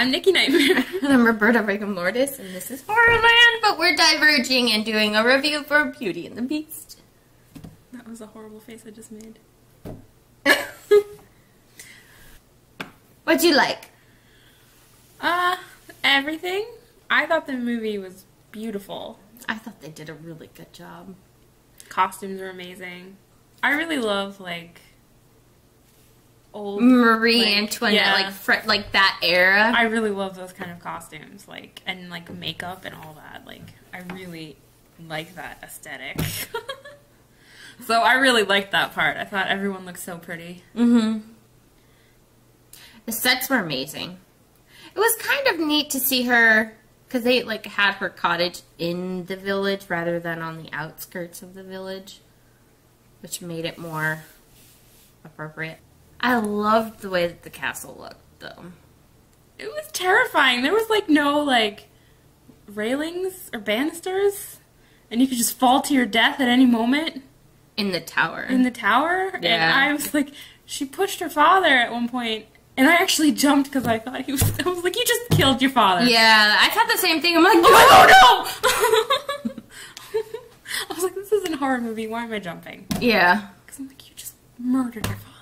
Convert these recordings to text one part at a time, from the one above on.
I'm Nikki Nightmare. And I'm Roberta Rigor Mortis, and this is Horrorland, but we're diverging and doing a review for Beauty and the Beast. That was a horrible face I just made. What'd you like? Everything. I thought the movie was beautiful. I thought they did a really good job. Costumes are amazing. I really love, like, old... Marie like, Antoinette, yeah. like that era. I really love those kind of costumes, like, and, like, makeup and all that. Like, I really like that aesthetic. So I really liked that part. I thought everyone looked so pretty. Mm-hmm. The sets were amazing. It was kind of neat to see her, because they, like, had her cottage in the village rather than on the outskirts of the village, which made it more appropriate. I loved the way that the castle looked, though. It was terrifying. There was, like, no, like, railings or banisters, and you could just fall to your death at any moment. In the tower. In the tower? Yeah. And I was like, she pushed her father at one point, and I actually jumped because I thought I was like, you just killed your father. Yeah, I thought the same thing. I'm like, oh no! I was like, this is a horror movie. Why am I jumping? Yeah. Because I'm like, you just murdered your father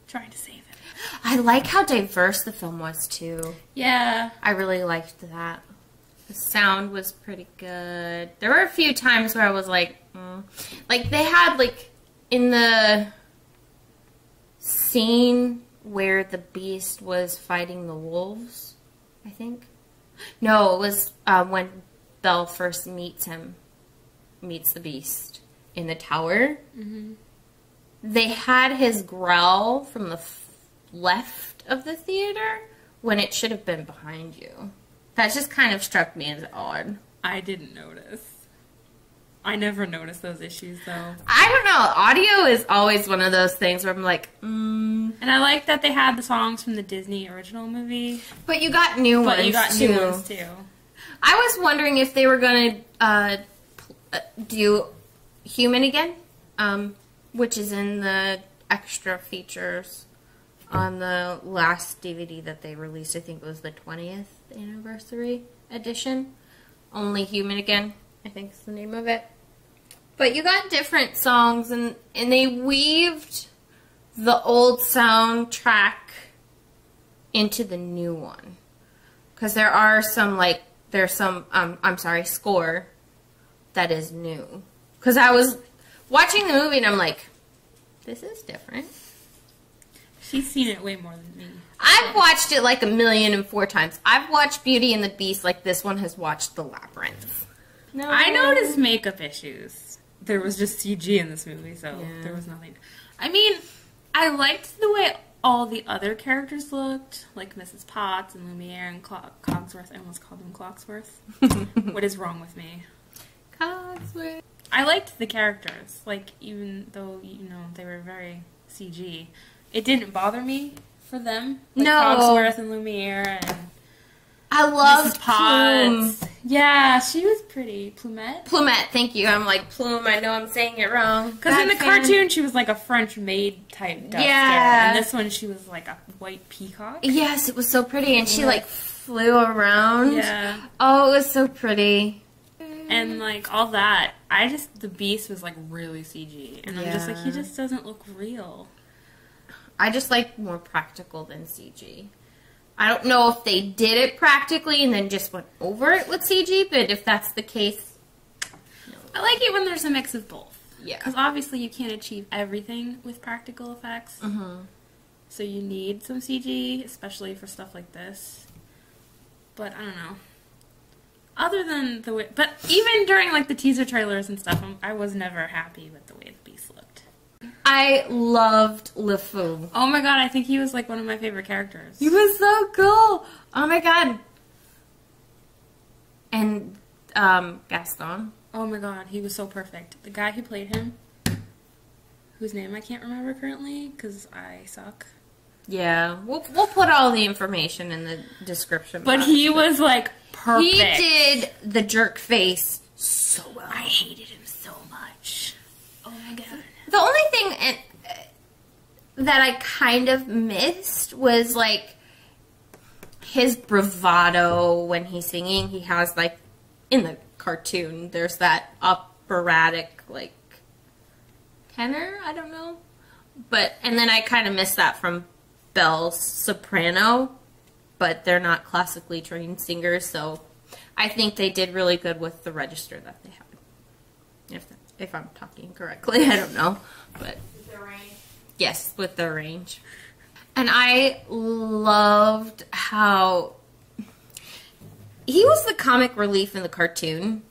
trying to save him. I like how diverse the film was, too. Yeah. I really liked that. The sound was pretty good. There were a few times where I was like, Like, they had, like, in the scene where the beast was fighting the wolves, I think. No, it was when Belle first meets the beast in the tower. Mm-hmm. They had his growl from the left of the theater when it should have been behind you. That just kind of struck me as odd. I didn't notice. I never noticed those issues, though. I don't know. Audio is always one of those things where I'm like, And I like that they had the songs from the Disney original movie. But you got new ones, But you got new ones, too. I was wondering if they were going to do Human again, which is in the extra features on the last DVD that they released. I think it was the 20th anniversary edition. Only Human Again, I think is the name of it. But you got different songs, and they weaved the old soundtrack into the new one. Because there are some, like, there's some, score that is new. Because I was watching the movie and I'm like, this is different. She's seen it way more than me. I've watched it like 1,004 times. I've watched Beauty and the Beast like this one has watched The Labyrinth. No. I noticed makeup issues. There was just CG in this movie, so there was nothing. I mean, I liked the way all the other characters looked, like Mrs. Potts and Lumière and Cogsworth. I almost called them Clocksworth. What is wrong with me? Cogsworth. I liked the characters, like, even though, you know, they were very CG. It didn't bother me for them. Like no. Cogsworth and Lumière and I loved Mrs. Potts. Yeah, she was pretty. Plumette? Plumette, thank you. I'm like, Plume, I know I'm saying it wrong. Because in the cartoon, she was like a French maid type duster. Yeah. And this one, she was like a white peacock. Yes, it was so pretty. And she, like, flew around. Yeah. Oh, it was so pretty. And, like, all that. The Beast was, like, really CG. And I'm just like, he just doesn't look real. I just like more practical than CG. I don't know if they did it practically and then just went over it with CG, but if that's the case, no. I like it when there's a mix of both. Yeah. Because obviously you can't achieve everything with practical effects. Mm-hmm. So you need some CG, especially for stuff like this. But I don't know. Other than the way... But even during, like, the teaser trailers and stuff, I was never happy with the way the Beast looked. I loved Lefou. Oh my god, I think he was like one of my favorite characters. He was so cool. Oh my god. And Gaston. Oh my god, he was so perfect. The guy who played him, whose name I can't remember currently because I suck. Yeah, we'll put all the information in the description box. But he was like perfect. He did the jerk face so well. I hated him so much. Oh my god. The only thing that I kind of missed was, like, his bravado when he's singing. He has, like, in the cartoon, there's that operatic, like, tenor, I don't know. But, and then I kind of miss that from Belle's soprano, but they're not classically trained singers, so I think they did really good with the register that they had. If I'm talking correctly, I don't know, but The range. yes, with the range. And I loved how he was the comic relief in the cartoon,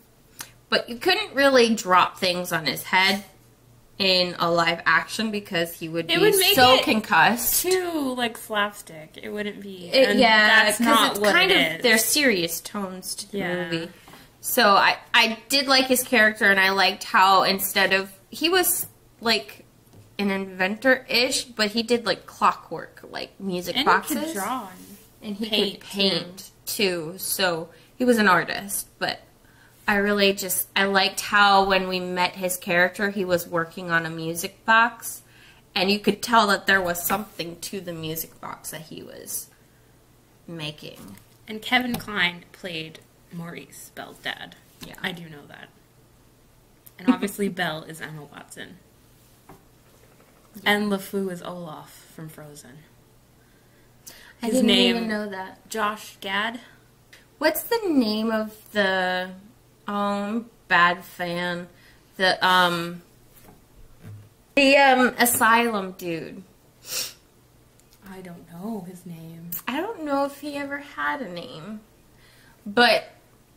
but you couldn't really drop things on his head in a live action because he would be so concussed. Too like slapstick. It wouldn't be. Yeah, that's not it's what kind it of is. there's serious tones to the movie. So I did like his character, and I liked how instead of he was like an inventor-ish, but he did like clockwork, like music boxes. And he could draw. And he could paint too. So he was an artist, but I really I liked how when we met his character, he was working on a music box, and you could tell that there was something to the music box that he was making. And Kevin Kline played Maurice, Belle's dad. Yeah. I do know that. And obviously Belle is Emma Watson. And Lefou is Olaf from Frozen. I didn't even know that. Josh Gad. What's the name of the bad fan? The asylum dude. I don't know his name. I don't know if he ever had a name. But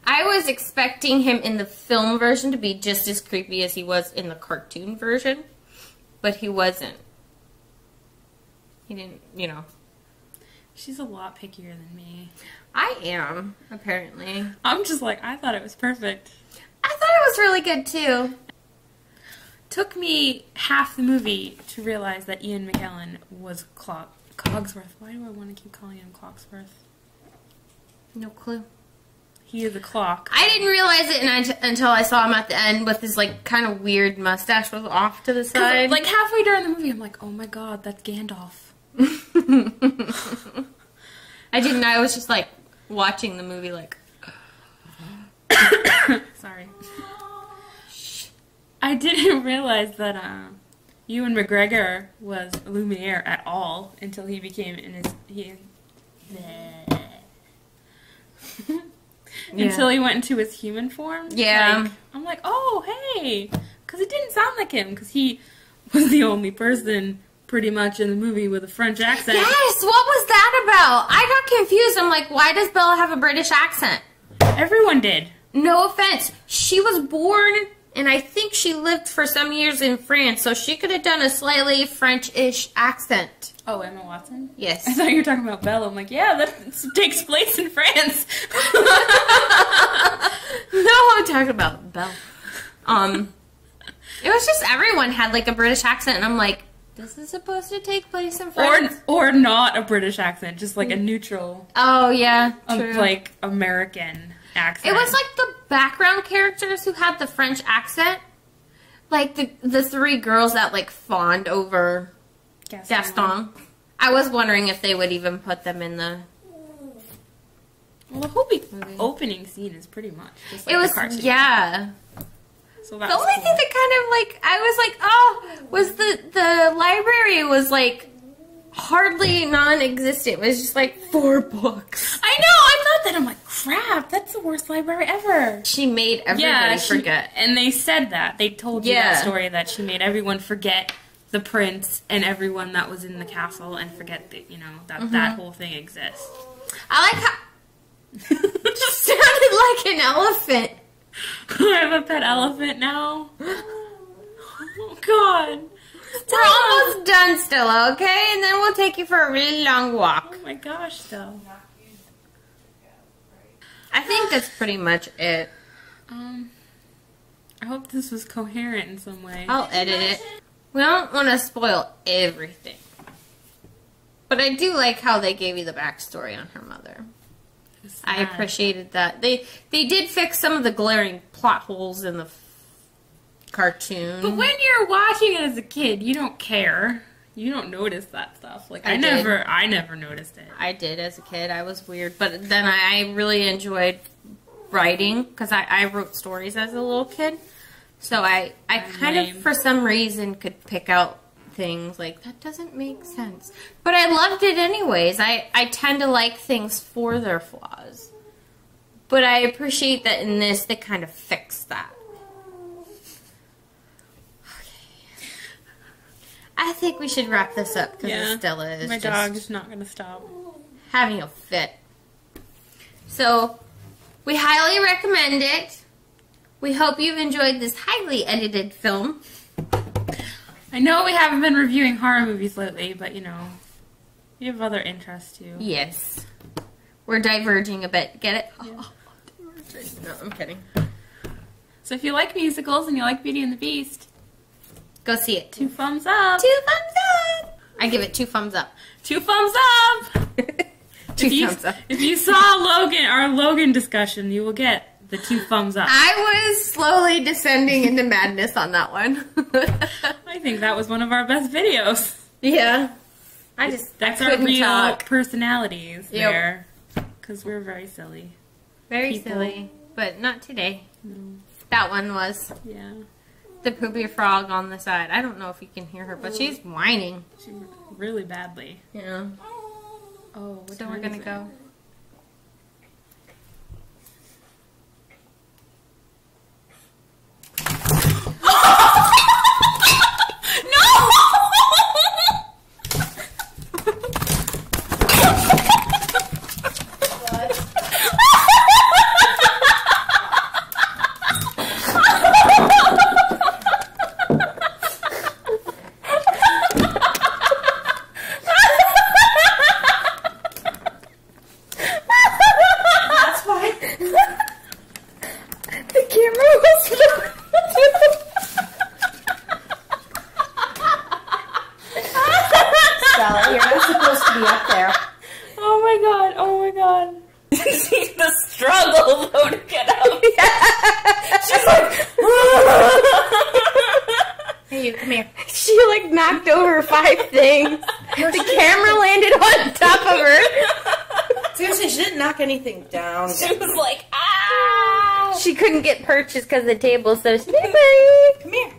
I was expecting him in the film version to be just as creepy as he was in the cartoon version. But he wasn't. He didn't, you know. She's a lot pickier than me. I am, apparently. I'm just like, I thought it was perfect. I thought it was really good, too. Took me half the movie to realize that Ian McKellen was Cogsworth. Why do I want to keep calling him Cogsworth? No clue. He is a clock. I didn't realize it until I saw him at the end with his, like, kind of weird mustache was off to the side. Like, halfway during the movie, I'm like, oh my god, that's Gandalf. I didn't. I was just, like, watching the movie, like... Sorry. I didn't realize that Ewan McGregor was Lumière at all until he became until he went into his human form. Yeah. Like, I'm like, oh, hey. Because it didn't sound like him. Because he was the only person pretty much in the movie with a French accent. Yes, what was that about? I got confused. I'm like, why does Belle have a British accent? Everyone did. No offense. She was born, and I think she lived for some years in France, so she could have done a slightly French-ish accent. Oh, Emma Watson? Yes. I thought you were talking about Belle. I'm like, yeah, that takes place in France. No, I'm talking about Belle. It was just everyone had like a British accent, and I'm like, this is supposed to take place in France? Or not a British accent, just like a neutral, Oh, yeah, true. like American accent. It was like the background characters who had the French accent. Like the three girls that like fawned over Gaston. I was wondering if they would even put them in the... Well, the whole opening scene is pretty much just like It was, the cartoon. yeah. So The only thing that kind of like, I was like, oh, was the library was like hardly non-existent. It was just like 4 books. I know, I thought that. I'm like, crap, that's the worst library ever. She made everybody forget. And they said that. They told you that story that she made everyone forget the prince and everyone that was in the castle and forget that, you know, that that whole thing exists. I like how... sounded like an elephant. I have a pet elephant now. Oh, God. We're almost done still, okay? And then we'll take you for a really long walk. Oh, my gosh, though. I think that's pretty much it. I hope this was coherent in some way. I'll edit it. We don't want to spoil everything. But I do like how they gave you the backstory on her mother. I appreciated that. They did fix some of the glaring plot holes in the cartoon. But when you're watching it as a kid, you don't care. You don't notice that stuff. Like I never noticed it. I did as a kid. I was weird, but then I really enjoyed writing because I wrote stories as a little kid. So I kind of, for some reason, could pick out things like, that doesn't make sense. But I loved it anyways. I tend to like things for their flaws. But I appreciate that in this, they kind of fixed that. Okay. I think we should wrap this up because Stella is my dog is not going to stop having a fit. So, we highly recommend it. We hope you've enjoyed this highly edited film. I know we haven't been reviewing horror movies lately, but you know, we have other interests too. Yes. We're diverging a bit. Get it? Yeah. Oh, no, I'm kidding. So if you like musicals and you like Beauty and the Beast, go see it. 2 thumbs up. 2 thumbs up. I give it 2 thumbs up. 2 thumbs up. 2 thumbs up. If you saw our Logan discussion, you will get the 2 thumbs up. I was slowly descending into madness on that one. I think that was one of our best videos. Yeah. That's our real personalities there. Because we're very silly. Very silly. But not today. No. That one was. Yeah. The poopy frog on the side. I don't know if you can hear her, but she's whining. Really badly. Yeah. Oh, so we're going to go. Anything down. She was like, ah! She couldn't get purchased because the table's so slippery. Come here.